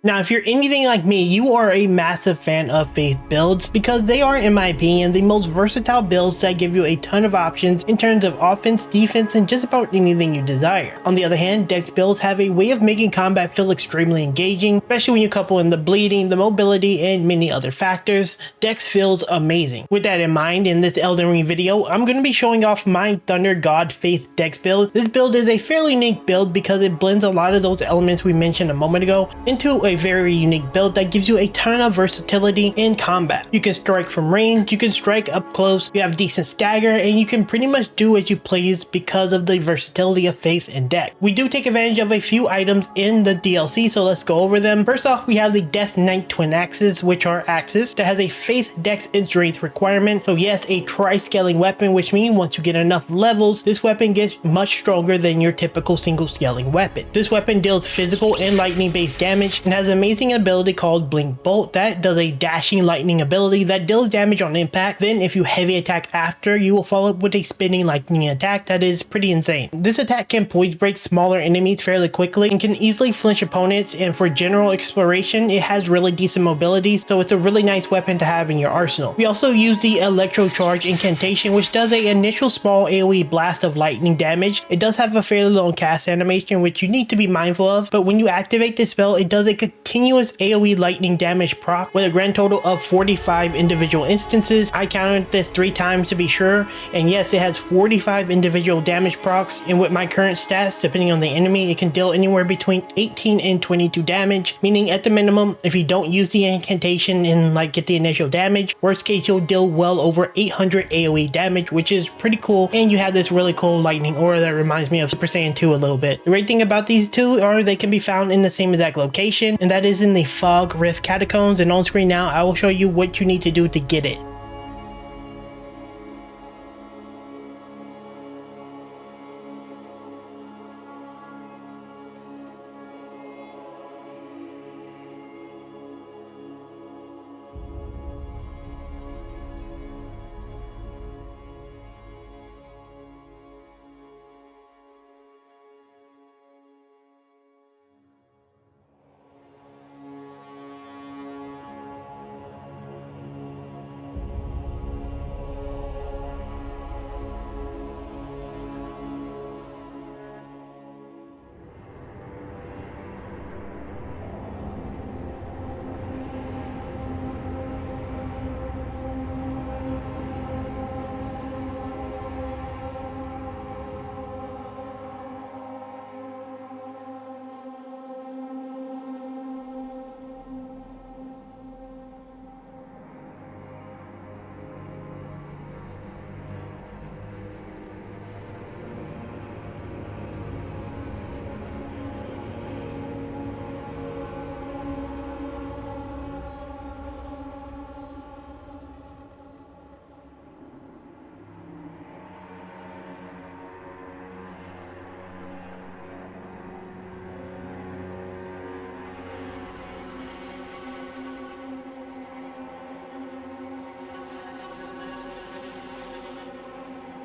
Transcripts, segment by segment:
Now, if you're anything like me, you are a massive fan of faith builds because they are, in my opinion, the most versatile builds that give you a ton of options in terms of offense, defense, and just about anything you desire. On the other hand, dex builds have a way of making combat feel extremely engaging, especially when you couple in the bleeding, the mobility, and many other factors. Dex feels amazing. With that in mind, in this Elden Ring video, I'm going to be showing off my Thundergod Faith dex build. This build is a fairly unique build because it blends a lot of those elements we mentioned a moment ago into a very unique build that gives you a ton of versatility in combat. You can strike from range, you can strike up close, you have decent stagger, and you can pretty much do as you please because of the versatility of Faith and dex. We do take advantage of a few items in the DLC, so let's go over them. First off, we have the Death Knight Twin Axes, which are axes that has a Faith, Dex, and Strength requirement. So yes, a tri-scaling weapon, which means once you get enough levels, this weapon gets much stronger than your typical single scaling weapon. This weapon deals physical and lightning based damage and has an amazing ability called Blink Bolt that does a dashing lightning ability that deals damage on impact. Then if you heavy attack after, you will follow up with a spinning lightning attack that is pretty insane. This attack can poise break smaller enemies fairly quickly and can easily flinch opponents, and for general exploration it has really decent mobility, so it's a really nice weapon to have in your arsenal. We also use the Overcharge Incantation, which does a initial small AoE blast of lightning damage. It does have a fairly long cast animation which you need to be mindful of, but when you activate this spell it does a continuous AoE lightning damage proc with a grand total of 45 individual instances. I counted this 3 times to be sure, and yes, it has 45 individual damage procs, and with my current stats, depending on the enemy, it can deal anywhere between 18 and 22 damage, meaning at the minimum, if you don't use the incantation and like get the initial damage, worst case you'll deal well over 800 AoE damage, which is pretty cool, and you have this really cool lightning aura that reminds me of Super Saiyan 2 a little bit. The great thing about these two are they can be found in the same exact location, and that is in the Fog Rift Catacombs, and on screen now I will show you what you need to do to get it.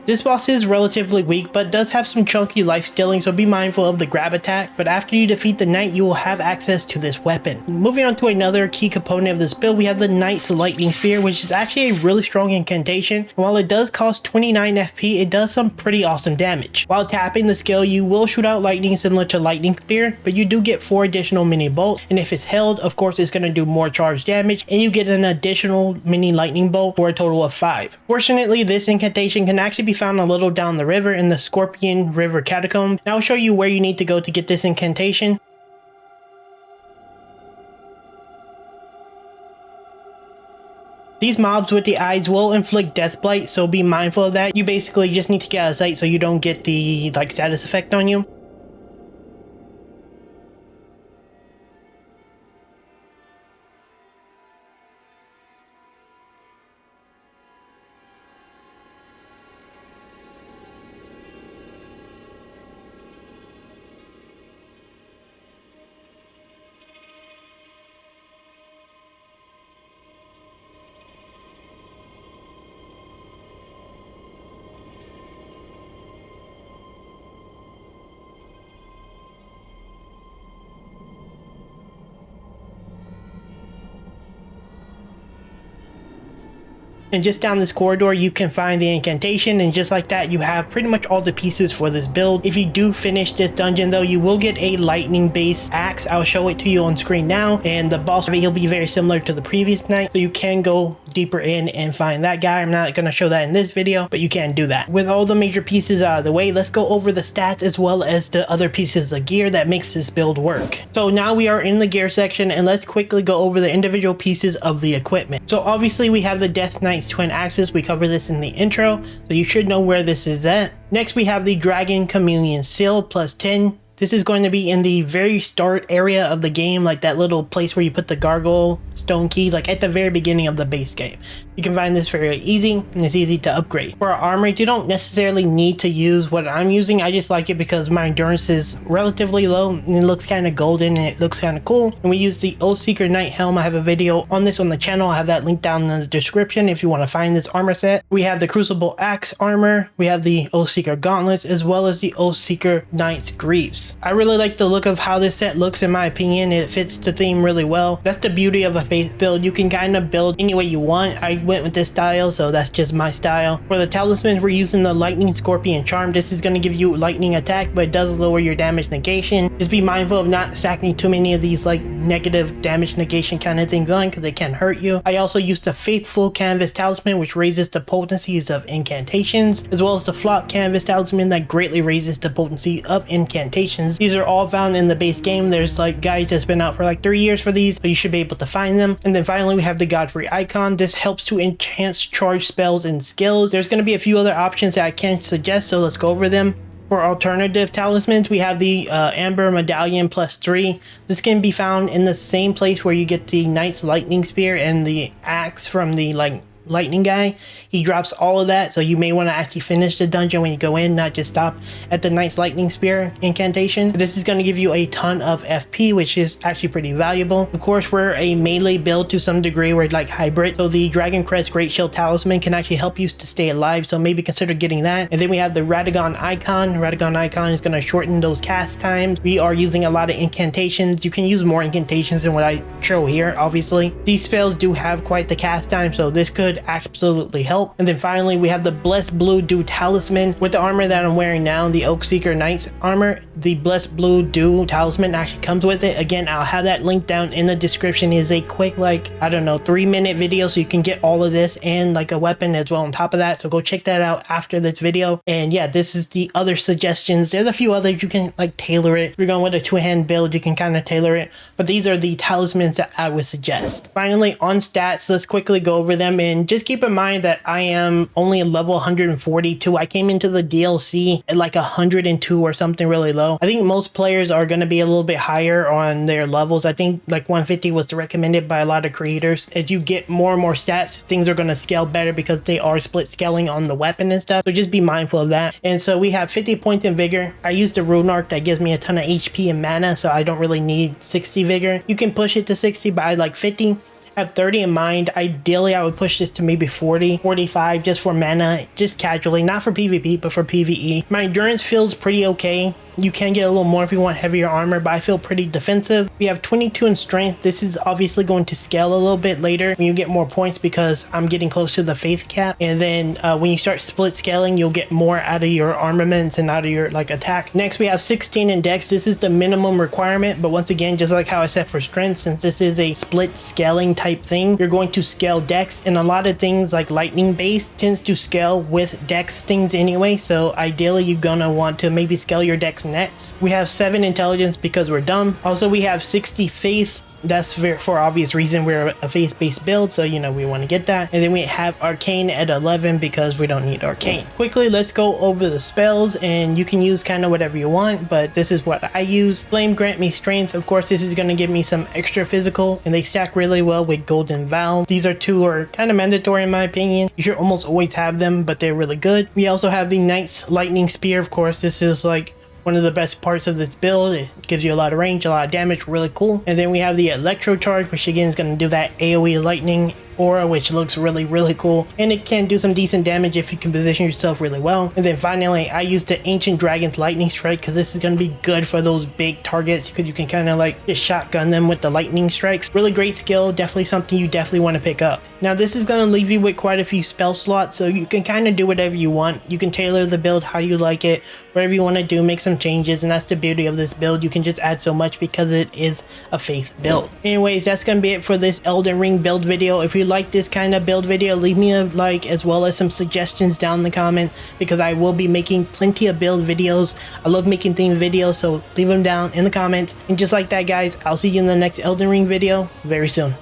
This boss is relatively weak, but does have some chunky life stealing, so be mindful of the grab attack, but after you defeat the knight, you will have access to this weapon. Moving on to another key component of this build, we have the Knight's Lightning Spear, which is actually a really strong incantation, and while it does cost 29 FP, it does some pretty awesome damage. While tapping the skill, you will shoot out lightning similar to Lightning Spear, but you do get 4 additional mini bolts, and if it's held, of course it's going to do more charge damage, and you get an additional mini lightning bolt for a total of 5. Fortunately, this incantation can actually be found a little down the river in the Scorpion River Catacomb, and I'll show you where you need to go to get this incantation. These mobs with the eyes will inflict death blight, so be mindful of that. You basically just need to get out of sight so you don't get the status effect on you. And just down this corridor, you can find the incantation, and just like that, you have pretty much all the pieces for this build. If you do finish this dungeon though, you will get a lightning based axe. I'll show it to you on screen now, and the boss, he'll be very similar to the previous knight, so you can go deeper in and find that guy. I'm not going to show that in this video, but you can do that. With all the major pieces out of the way, let's go over the stats as well as the other pieces of gear that makes this build work. So now we are in the gear section, and let's quickly go over the individual pieces of the equipment. So obviously we have the Death Knight's twin axes. We covered this in the intro, so you should know where this is at. Next we have the Dragon Communion Seal plus 10. This is going to be in the very start area of the game, like that little place where you put the gargoyle stone keys, like at the very beginning of the base game. You can find this very easy, and it's easy to upgrade. For our armor, you don't necessarily need to use what I'm using. I just like it because my endurance is relatively low, and it looks kind of golden, and it looks kind of cool. And we use the Oathseeker Knight Helm. I have a video on this on the channel. I have that linked down in the description if you want to find this armor set. We have the Crucible Axe armor. We have the Oathseeker Gauntlets, as well as the Oathseeker Knight's Greaves. I really like the look of how this set looks. In my opinion, it fits the theme really well. That's the beauty of a faith build. You can kind of build any way you want. I went with this style, so that's just my style. For the talismans, we're using the Lightning Scorpion Charm. This is going to give you lightning attack, but it does lower your damage negation. Just be mindful of not stacking too many of these like negative damage negation kind of things on, because they can hurt you. I also used the Faithful Canvas Talisman, which raises the potencies of incantations, as well as the Flock Canvas Talisman that greatly raises the potency of incantations. These are all found in the base game. There's like guides that's been out for like 3 years for these, so you should be able to find them. And then finally we have the Godfrey Icon. This helps to enhance charge spells and skills. There's going to be a few other options that I can suggest, so let's go over them. For alternative talismans, we have the Amber Medallion plus 3. This can be found in the same place where you get the Knight's Lightning Spear and the axe from the lightning guy. He drops all of that, so you may want to actually finish the dungeon when you go in, not just stop at the Knight's Lightning Spear incantation. This is going to give you a ton of FP, which is actually pretty valuable. Of course, we're a melee build to some degree. We're like hybrid, so the Dragon Crest Great Shield Talisman can actually help you to stay alive, so maybe consider getting that. And then we have the Radagon Icon. Radagon Icon is going to shorten those cast times. We are using a lot of incantations. You can use more incantations than what I show here, obviously. These spells do have quite the cast time, so this could absolutely help. And then finally we have the Blessed Blue Dew Talisman. With the armor that I'm wearing now, the Oathseeker Knight's armor, the Blessed Blue Dew Talisman actually comes with it. Again, I'll have that link down in the description. It is a quick, like, I don't know, 3-minute video, so you can get all of this and like a weapon as well on top of that. So go check that out after this video. And yeah, this is the other suggestions. There's a few others you can like tailor it. If you're going with a two-hand build, you can kind of tailor it, but these are the talismans that I would suggest. Finally, on stats, let's quickly go over them, and just keep in mind that I am only level 142. I came into the DLC at like 102 or something really low. I think most players are going to be a little bit higher on their levels. I think like 150 was recommended by a lot of creators. As you get more and more stats, things are going to scale better because they are split scaling on the weapon and stuff. So just be mindful of that. And so we have 50 points in vigor. I used the rune arc that gives me a ton of HP and mana, so I don't really need 60 vigor. You can push it to 60, but I like 50. Have 30 in mind. Ideally, I would push this to maybe 40, 45 just for mana, just casually, not for PvP, but for PvE. My endurance feels pretty okay. You can get a little more if you want heavier armor, but I feel pretty defensive. We have 22 in strength. This is obviously going to scale a little bit later when you get more points because I'm getting close to the faith cap. And then when you start split scaling, you'll get more out of your armaments and out of your like attack. Next, we have 16 in dex. This is the minimum requirement, but once again, just like how I said for strength, since this is a split scaling type thing, you're going to scale dex, and a lot of things like lightning based tends to scale with dex things anyway. So ideally, you're gonna want to maybe scale your dex next. We have 7 intelligence because we're dumb. Also, we have 60 faith. That's for obvious reason. We're a faith-based build, so you know we want to get that. And then we have arcane at 11 because we don't need arcane. Quickly, let's go over the spells, and you can use kind of whatever you want, but this is what I use. Flame grant me strength. Of course, this is going to give me some extra physical, and they stack really well with Golden Vow. These are two are kind of mandatory in my opinion. You should almost always have them, but they're really good. We also have the Knight's Lightning Spear. Of course, this is like one of the best parts of this build. It gives you a lot of range, a lot of damage, really cool. And then we have the Electro Charge, which again is going to do that AoE lightning aura, which looks really cool, and it can do some decent damage if you can position yourself really well. And then finally, I used the Ancient Dragon's Lightning Strike because this is going to be good for those big targets because you can kind of like just shotgun them with the lightning strikes. Really great skill, definitely something you definitely want to pick up. Now this is going to leave you with quite a few spell slots, so you can kind of do whatever you want. You can tailor the build how you like it, whatever you want to do, make some changes, and that's the beauty of this build. You can just add so much because it is a faith build. Anyways, that's going to be it for this Elden Ring build video. If you like this kind of build video, leave me a like as well as some suggestions down in the comment because I will be making plenty of build videos. I love making theme videos, so leave them down in the comments. And just like that guys, I'll see you in the next Elden Ring video very soon.